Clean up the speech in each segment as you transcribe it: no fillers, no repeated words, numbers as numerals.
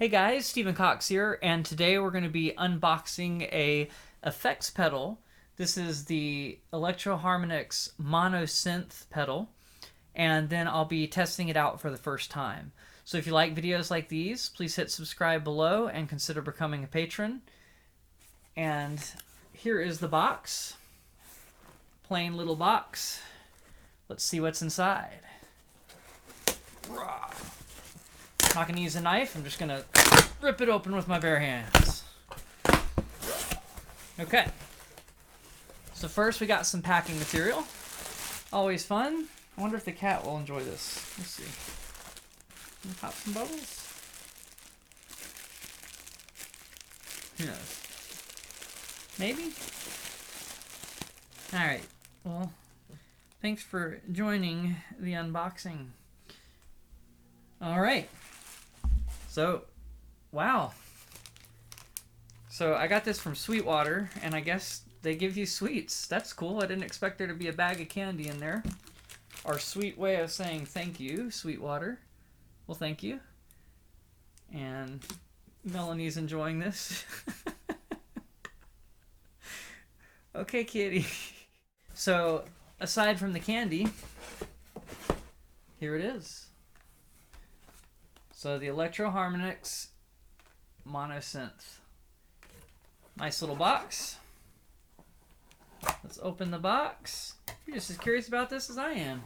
Hey guys, Stephen Cox here, and today we're going to be unboxing a effects pedal. This is the Electro-Harmonix Mono Synth pedal, and then I'll be testing it out for the first time. So if you like videos like these, please hit subscribe below and consider becoming a patron. And here is the box. Plain little box. Let's see what's inside. Rah. Not going to use a knife, I'm just going to rip it open with my bare hands. Okay. So first we got some packing material. Always fun. I wonder if the cat will enjoy this. Let's see. Can we pop some bubbles? Who knows? Maybe? Alright. Well, thanks for joining the unboxing. Alright. So, wow. So I got this from Sweetwater, and I guess they give you sweets. That's cool. I didn't expect there to be a bag of candy in there. Our sweet way of saying thank you, Sweetwater. Well, thank you. And Melanie's enjoying this. Okay, kitty. So, aside from the candy, here it is. So the Electro-Harmonix Mono Synth. Nice little box. Let's open the box. You're just as curious about this as I am.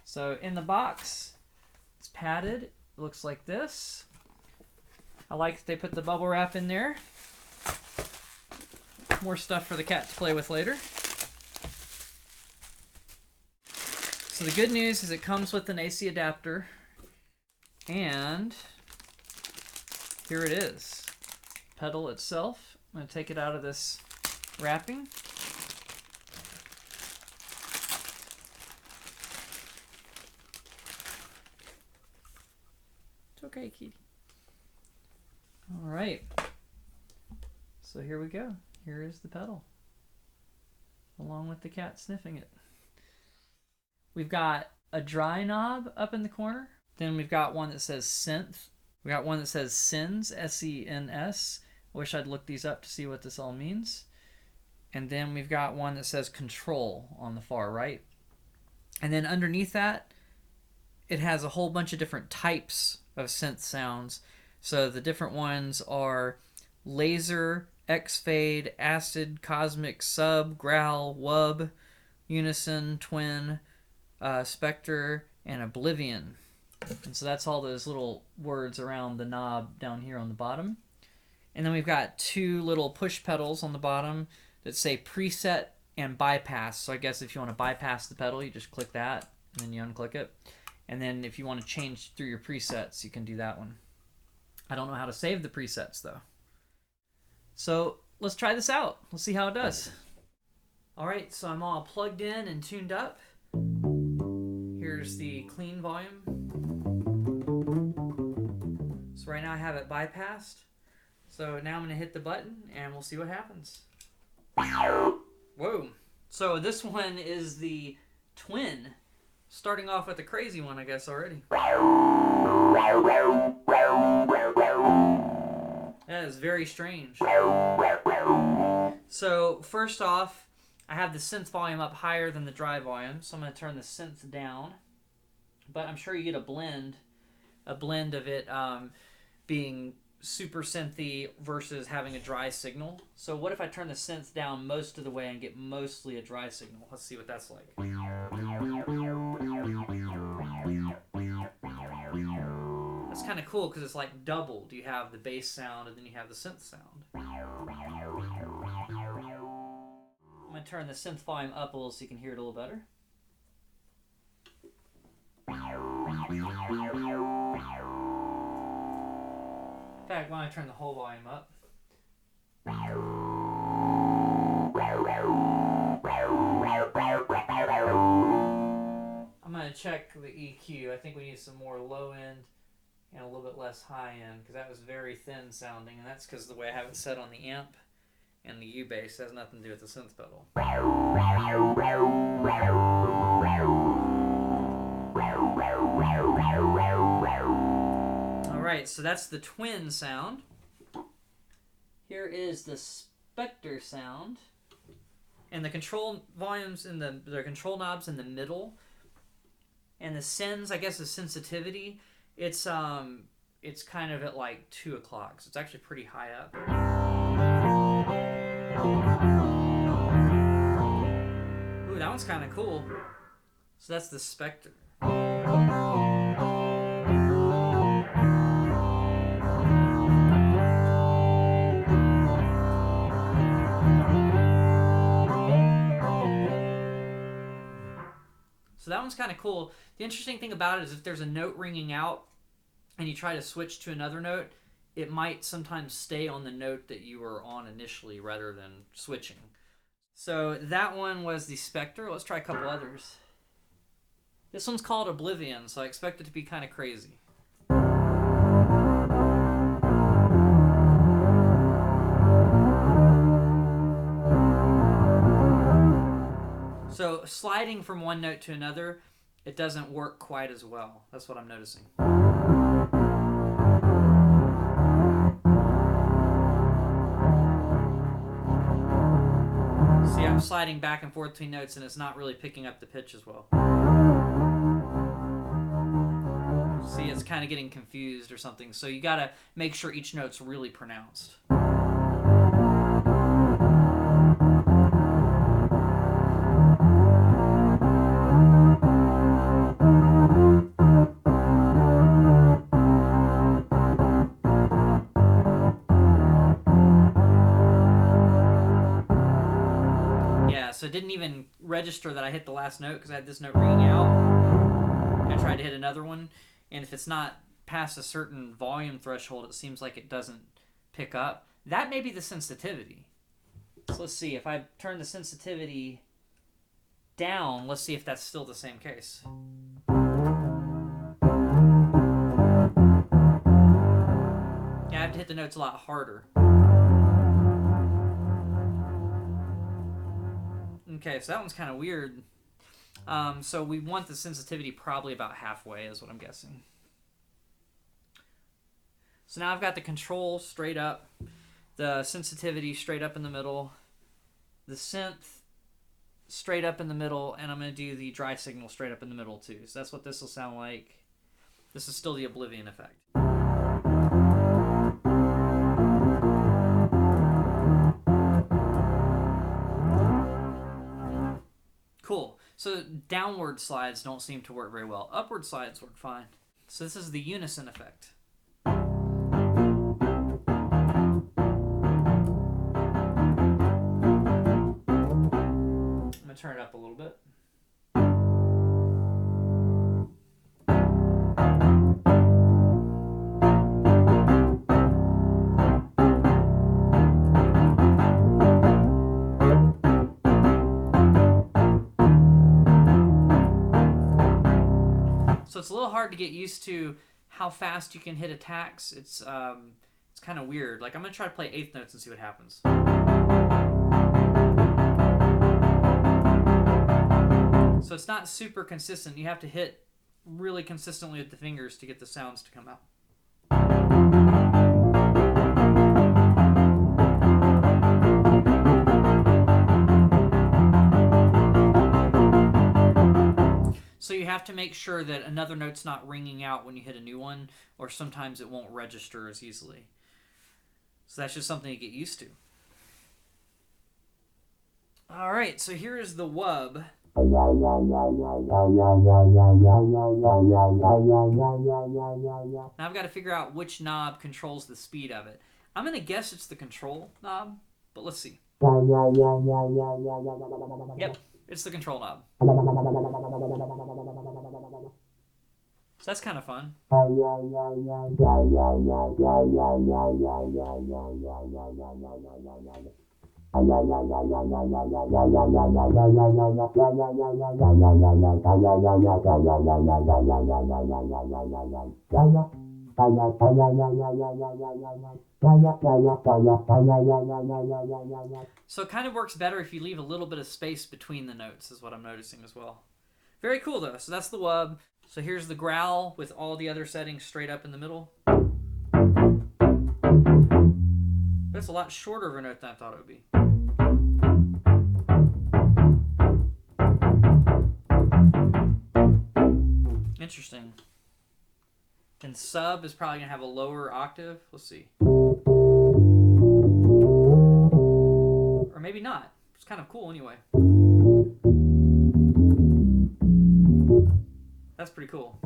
So in the box, it's padded. It looks like this. I like that they put the bubble wrap in there. More stuff for the cat to play with later. So the good news is it comes with an AC adapter. And here it is. Pedal itself. I'm going to take it out of this wrapping. It's okay, kitty. Alright. So here we go. Here is the pedal. Along with the cat sniffing it. We've got a dry knob up in the corner. Then we've got one that says Synth. We got one that says Sens, S-E-N-S. Wish I'd looked these up to see what this all means. And then we've got one that says Control on the far right. And then underneath that, it has a whole bunch of different types of synth sounds. So the different ones are Laser, X-Fade, Acid, Cosmic, Sub, Growl, Wub, Unison, Twin, Spectre, and Oblivion. And so that's all those little words around the knob down here on the bottom. And then we've got two little push pedals on the bottom that say preset and bypass. So I guess if you want to bypass the pedal, you just click that and then you unclick it. And then if you want to change through your presets, you can do that one. I don't know how to save the presets though. So let's try this out. Let's see how it does. Alright, so I'm all plugged in and tuned up. Here's the clean volume. So right now I have it bypassed. So now I'm going to hit the button and we'll see what happens. Whoa. So this one is the Twin. Starting off with the crazy one, I guess, already. That is very strange. So first off, I have the synth volume up higher than the dry volume, so I'm going to turn the synth down. But I'm sure you get a blend of it being super synthy versus having a dry signal. So what if I turn the synth down most of the way and get mostly a dry signal? Let's see what that's like. That's kind of cool because it's like doubled. You have the bass sound and then you have the synth sound. I'm going to turn the synth volume up a little so you can hear it a little better. In fact, why don't I turn the whole volume up? I'm going to check the EQ. I think we need some more low end and a little bit less high end because that was very thin sounding, and that's because the way I have it set on the amp and the U-bass has nothing to do with the synth pedal. right, so that's the twin sound. Here is the Spectre sound. And the control volumes in the control knobs in the middle. And the sends, I guess, the sensitivity, it's kind of at like 2 o'clock, so it's actually pretty high up. Ooh, that one's kind of cool. So that's the Spectre. So that one's kind of cool. The interesting thing about it is if there's a note ringing out and you try to switch to another note, it might sometimes stay on the note that you were on initially rather than switching. So that one was the Spectre. Let's try a couple others. This one's called Oblivion, so I expect it to be kind of crazy. So sliding from one note to another, it doesn't work quite as well. That's what I'm noticing. See, I'm sliding back and forth between notes and it's not really picking up the pitch as well. See, it's kind of getting confused or something. So you gotta make sure each note's really pronounced. So it didn't even register that I hit the last note because I had this note ringing out. And I tried to hit another one, and if it's not past a certain volume threshold, it seems like it doesn't pick up. That may be the sensitivity. So let's see, if I turn the sensitivity down, let's see if that's still the same case. Yeah, I have to hit the notes a lot harder. Okay, so that one's kind of weird. So we want the sensitivity probably about halfway is what I'm guessing. So now I've got the control straight up, the sensitivity straight up in the middle, the synth straight up in the middle, and I'm going to do the dry signal straight up in the middle too. So that's what this will sound like. This is still the Oblivion effect. Cool. So downward slides don't seem to work very well. Upward slides work fine. So this is the Unison effect. I'm going to turn it up a little bit. So it's a little hard to get used to how fast you can hit attacks. It's kind of weird. Like I'm gonna try to play eighth notes and see what happens. So it's not super consistent. You have to hit really consistently with the fingers to get the sounds to come out. So you have to make sure that another note's not ringing out when you hit a new one, or sometimes it won't register as easily. So that's just something to get used to. All right, so here is the wub. Now I've got to figure out which knob controls the speed of it. I'm going to guess it's the control knob, but let's see. Yep, it's the control knob. So that's kind of fun. So it kind of works better if you leave a little bit of space between the notes, is what I'm noticing as well. Very cool though. So that's the wub. So here's the growl with all the other settings straight up in the middle. That's a lot shorter of a note than I thought it would be. Interesting. And sub is probably going to have a lower octave. Let's see. Or maybe not. It's kind of cool anyway. That's pretty cool.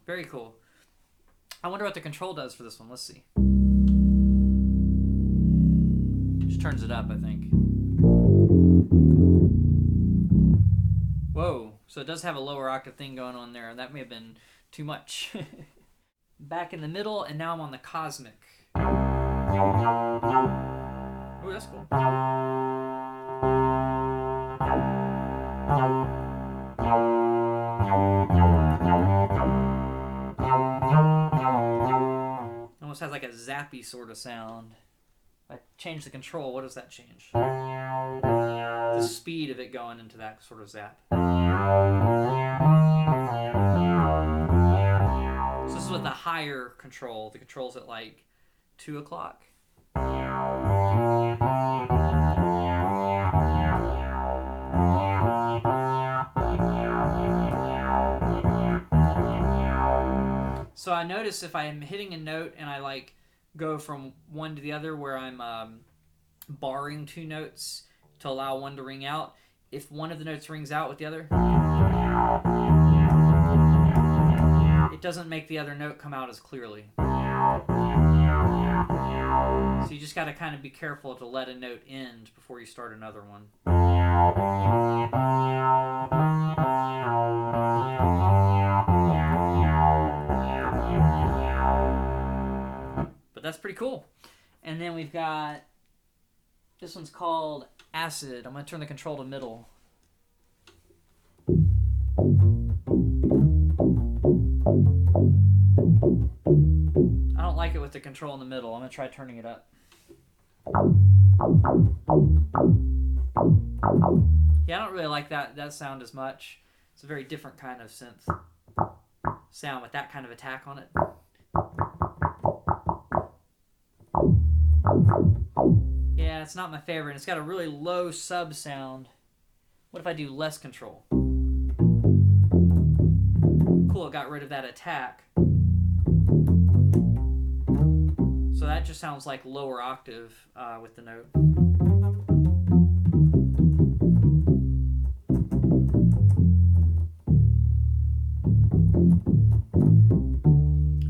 Very cool. I wonder what the control does for this one. Let's see. Just turns it up, I think. Whoa. So it does have a lower octave thing going on there, and that may have been too much. Back in the middle, and now I'm on the cosmic. Oh, that's cool. Almost has like a zappy sort of sound. If I change the control, what does that change? The speed of it going into that sort of zap. So this is with the higher control. The control's at like 2 o'clock. So I notice if I am hitting a note and I like go from one to the other where I'm barring 2 notes to allow one to ring out, if one of the notes rings out with the other, it doesn't make the other note come out as clearly. So you just got to kind of be careful to let a note end before you start another one. But that's pretty cool. And then we've got, this one's called Acid. I'm going to turn the control to middle. I don't like it with the control in the middle. I'm going to try turning it up. Yeah, I don't really like that sound as much. It's a very different kind of synth sound with that kind of attack on it. Yeah, it's not my favorite. It's got a really low sub sound. What if I do less control? Cool, it got rid of that attack. So that just sounds like lower octave with the note.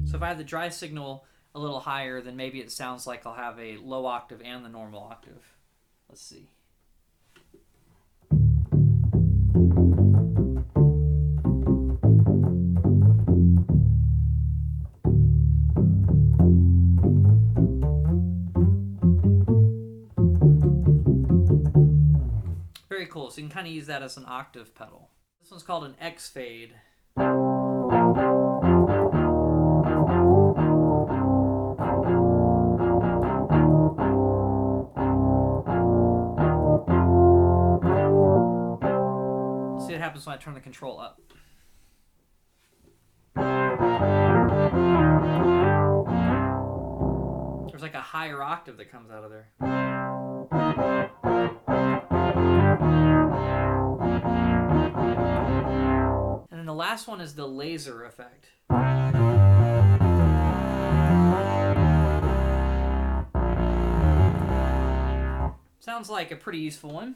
So if I have the dry signal a little higher, then maybe it sounds like I'll have a low octave and the normal octave. Let's see. Very cool. So you can kind of use that as an octave pedal. This one's called an X fade. See what happens when I turn the control up. There's like a higher octave that comes out of there. And then the last one is the laser effect. Sounds like a pretty useful one.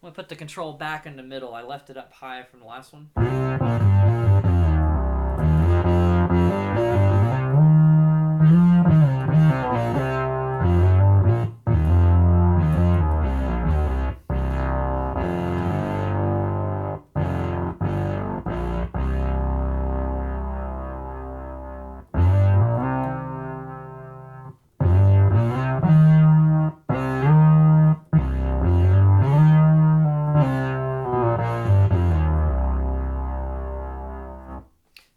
I'm going to put the control back in the middle. I left it up high from the last one.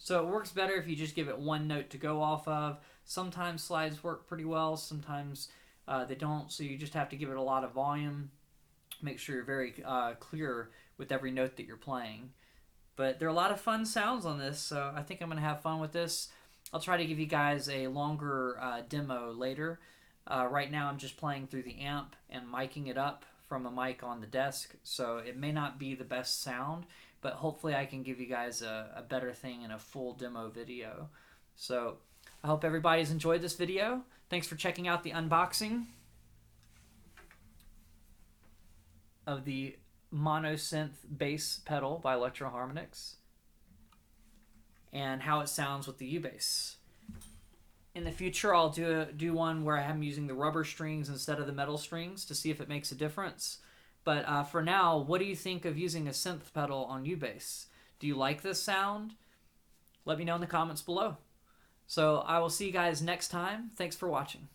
So it works better if you just give it one note to go off of. Sometimes slides work pretty well, sometimes they don't, so you just have to give it a lot of volume Make sure you're very clear with every note that you're playing. But there are a lot of fun sounds on this, so I think I'm going to have fun with this. I'll try to give you guys a longer demo later. Right now I'm just playing through the amp and miking it up from a mic on the desk, so it may not be the best sound, but hopefully I can give you guys a better thing in a full demo video. So I hope everybody's enjoyed this video. Thanks for checking out the unboxing of the Monosynth bass pedal by Electro-Harmonix and how it sounds with the U-bass. In the future, I'll do one where I'm using the rubber strings instead of the metal strings to see if it makes a difference. But for now, what do you think of using a synth pedal on U-bass? Do you like this sound? Let me know in the comments below. So I will see you guys next time. Thanks for watching.